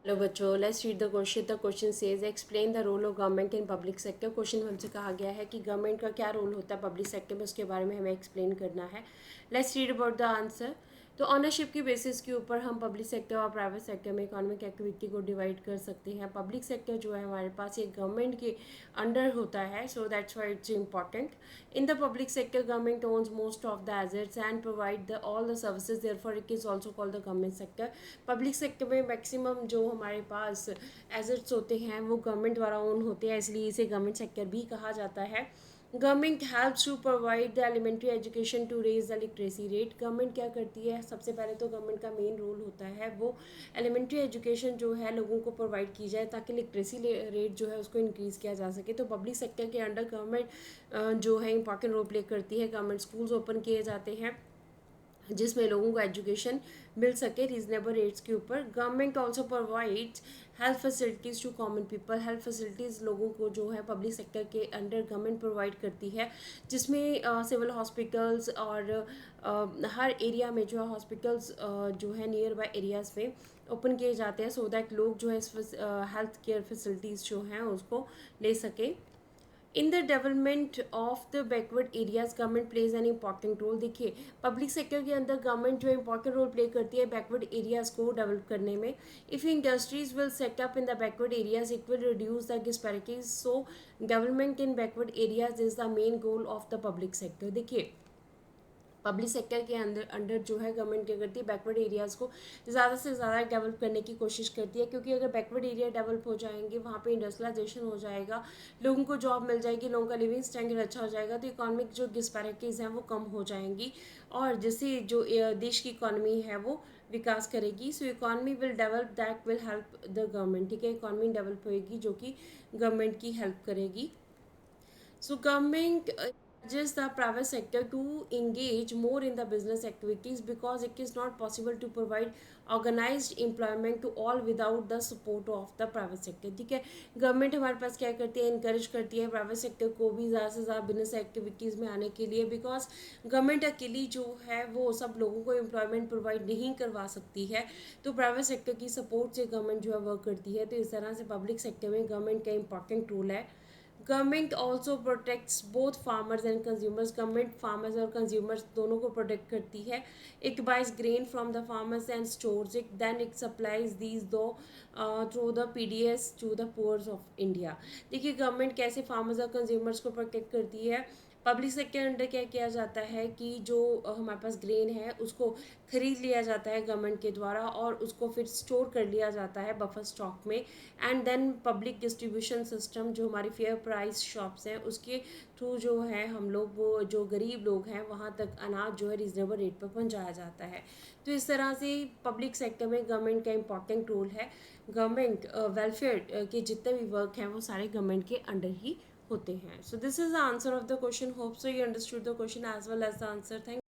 Hello बच्चों, let's read the question. The question says explain the role of government in public sector. Question में हमसे कहा गया है कि गवर्नमेंट का क्या रोल होता है पब्लिक सेक्टर में, उसके बारे में हमें एक्सप्लेन करना है। Let's read about the answer. तो ऑनरशिप की बेसिस के ऊपर हम पब्लिक सेक्टर और प्राइवेट सेक्टर में इकोनॉमिक एक्टिविटी को डिवाइड कर सकते हैं। पब्लिक सेक्टर जो है हमारे पास ये गवर्नमेंट के अंडर होता है, so that's why it's important. In the public sector, government owns most of the assets and provide all the services. Therefore, it is also called the government sector. Public sector में maximum जो हमारे पास assets होते हैं वो government द्वारा own होते हैं, इसलिए इसे गवर्नमेंट सेक्टर भी कहा जाता है। Government helps to provide the elementary education to raise the literacy rate. Government क्या करती है, सबसे पहले तो गवर्नमेंट का मेन रोल होता है वो एलिमेंट्री एजुकेशन जो है लोगों को प्रोवाइड की जाए ताकि लिटरेसी रेट जो है उसको इंक्रीज़ किया जा सके। तो पब्लिक सेक्टर के अंडर गवर्नमेंट जो है इंपॉर्टेंट रोल प्ले करती है। गवर्नमेंट स्कूल्स ओपन किए जाते हैं जिसमें लोगों को एजुकेशन मिल सके रीजनेबल रेट्स के ऊपर। Government also provides health facilities to common people. Health facilities लोगों को जो है पब्लिक सेक्टर के अंडर गवर्नमेंट प्रोवाइड करती है, जिसमें सिविल हॉस्पिटल्स और हर एरिया में जो है हॉस्पिटल्स जो है नियर बाय एरियाज़ में ओपन किए जाते हैं, सो दैट लोग जो है इस हेल्थ केयर फैसिलिटीज़ जो हैं उसको ले सकें। In the development of the backward areas government plays an important role. देखिए, पब्लिक सेक्टर के अंदर गवर्नमेंट जो इंपॉर्टेंट रोल प्ले करती है बैकवर्ड एरियाज को डेवलप करने में। If industries will set up in the backward areas it will reduce the disparities. So development in backward areas is the main goal of the public sector. देखिए, public sector के अंदर under जो है government क्या करती है, backward areas को ज़्यादा से ज़्यादा डेवलप करने की कोशिश करती है, क्योंकि अगर बैकवर्ड एरिया डेवलप हो जाएंगे वहाँ पे इंडस्ट्रियलाइजेशन हो जाएगा, लोगों को जॉब मिल जाएगी, लोगों का लिविंग स्टैंडर्ड अच्छा हो जाएगा, तो इकोनॉमिक जो डिस्पैरिटीज़ हैं वो कम हो जाएंगी और जिससे जो देश की इकॉनमी है वो विकास करेगी। So economy will develop that will help the government. ठीक है, इकॉनमी डेवलप होएगी जो कि गवर्नमेंट की हेल्प करेगी। So government urges the private sector to engage more in the business activities because it is not possible to provide organized employment to all without the support of the private sector। ठीक है, government हमारे पास क्या करती है, encourage करती है private sector को भी ज़्यादा से ज़्यादा बिजनेस एक्टिविटीज़ में आने के लिए, बिकॉज गवर्नमेंट अकेली जो है वो सब लोगों को एम्प्लॉयमेंट प्रोवाइड नहीं करवा सकती है, तो प्राइवेट सेक्टर की सपोर्ट से गवर्नमेंट जो है वर्क करती है। तो इस तरह से पब्लिक सेक्टर में गवर्नमेंट का इंपॉर्टेंट रोल है। Government also protects both farmers and consumers. Government farmers और कंज्यूमर्स दोनों को प्रोटेक्ट करती है। It buys grain from the farmers and stores it, then it supplies these to through the PDS to the poors of India. देखिए, government कैसे farmers और consumers को protect करती है। पब्लिक सेक्टर के अंडर क्या किया जाता है कि जो हमारे पास ग्रेन है उसको खरीद लिया जाता है गवर्नमेंट के द्वारा और उसको फिर स्टोर कर लिया जाता है बफर स्टॉक में, and then public distribution system जो हमारी फेयर प्राइस शॉप्स हैं उसके थ्रू जो है हम लोग वो जो गरीब लोग हैं वहाँ तक अनाज जो है रीजनेबल रेट पर पहुँचाया जाता है। तो इस तरह से पब्लिक सेक्टर में गवर्नमेंट का इंपॉर्टेंट रोल है। गवर्नमेंट वेलफेयर के जितने भी वर्क हैं वो सारे गवर्नमेंट के अंडर ही होते हैं। So this is the answer of the question. Hope so you understood the question as well as the answer. Thank